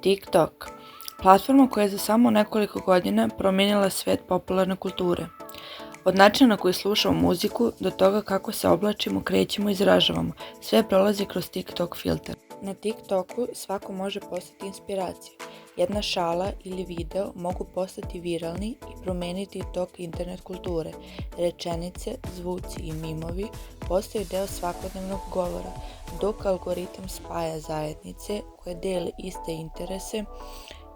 TikTok, platforma koja je za samo nekoliko godina promijenila svijet popularne kulture. Od načina na koji slušamo muziku do toga kako se oblačimo, krećemo i izražavamo, sve prolazi kroz TikTok filter. Na TikToku svako može postati inspiracija. Jedna šala ili video mogu postati viralni i promijeniti tok internet kulture. Rečenice, zvuci i mimovi postaju deo svakodnevnog govora, dok algoritam spaja zajednice koje dele iste interese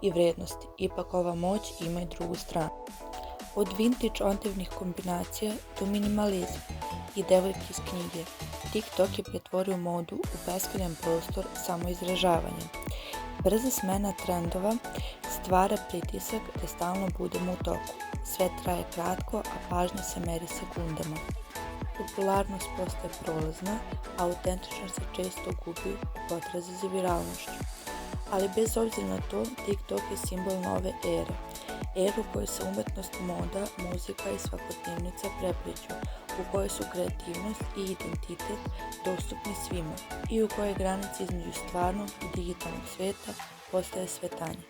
i vrednosti. Ipak ova moć ima i drugu stranu. Od vintage ontevnih kombinacija do minimalizma i devojke iz knjige, TikTok je pretvorio modu u beskrajni prostor samoizražavanja. Brza smena trendova stvara pritisak da stalno budemo u toku. Sve traje kratko, a pažnja se meri sekundama. Popularnost postaje prolazna, a autentičnost se često gubi u potrazi za viralnošću. Ali bez obzira na to, TikTok je simbol nove ere. Eru u kojoj se umetnost, moda, muzika i svakodnevnica prepliću, u kojoj su kreativnost i identitet dostupni svima i u kojoj granica između stvarnog i digitalnog sveta postaje sve tanje.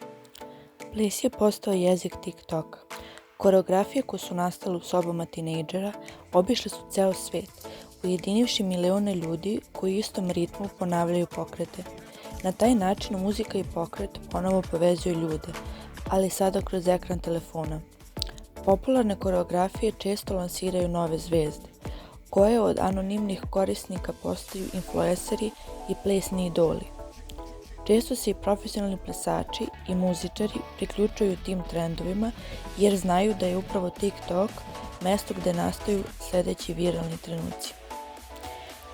Ples je postao jezik TikToka. Koreografije koje su nastale u sobama tinejdžera obišle su ceo svet, ujedinivši milione ljudi koji u istom ritmu ponavljaju pokrete. Na taj način muzika i pokret ponovo povezuju ljude, ali sada kroz ekran telefona. Popularne koreografije često lansiraju nove zvezde, koje od anonimnih korisnika postaju influenceri i plesni idoli. Često se i profesionalni plesači i muzičari priključuju tim trendovima jer znaju da je upravo TikTok mesto gde nastaju sljedeći viralni trenuci.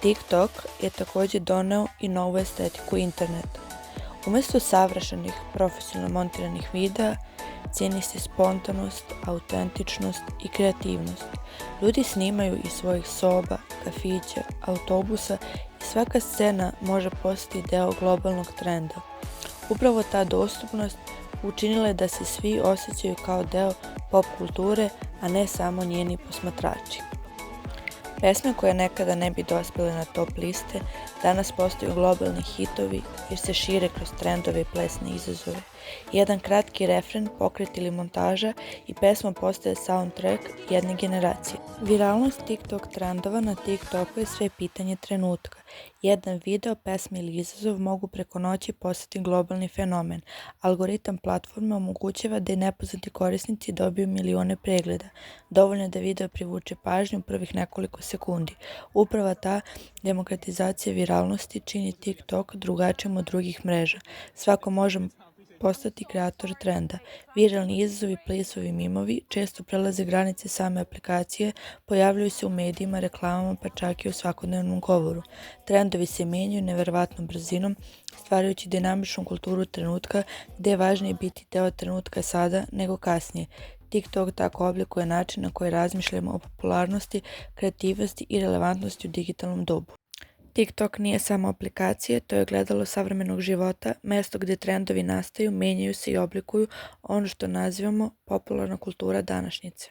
TikTok je također doneo i novu estetiku interneta. Umjesto savršenih profesionalno montiranih videa, cijeni se spontanost, autentičnost i kreativnost. Ljudi snimaju iz svojih soba, kafića, autobusa i svaka scena može postati deo globalnog trenda. Upravo ta dostupnost učinila je da se svi osjećaju kao deo pop kulture, a ne samo njeni posmatrači. Pesme koje nekada ne bi dospjele na top liste, danas postaju globalni hitovi jer se šire kroz trendove i plesne izazove. Jedan kratki refren, pokret ili montaža i pesma postaje soundtrack jedne generacije. Viralnost TikTok trendova na TikToku je sve pitanje trenutka. Jedan video, pesma ili izazov mogu preko noći postati globalni fenomen. Algoritam platforme omogućava da i nepoznati korisnici dobiju milione pregleda. Dovoljno je da video privuče pažnju u prvih nekoliko sekundi. Upravo ta demokratizacija viralnosti čini TikTok drugačijim od drugih mreža. Svako može postati kreator trenda. Viralni izazovi, plesovi, mimovi često prelaze granice same aplikacije, pojavljuju se u medijima, reklamama, pa čak i u svakodnevnom govoru. Trendovi se mijenjaju neverovatnom brzinom, stvarajući dinamičnu kulturu trenutka, gde je važnije biti deo trenutka sada nego kasnije. TikTok tako oblikuje način na koji razmišljamo o popularnosti, kreativnosti i relevantnosti u digitalnom dobu. TikTok nije samo aplikacija, to je ogledalo savremenog života, mesto gdje trendovi nastaju, menjaju se i oblikuju ono što nazivamo popularna kultura današnjice.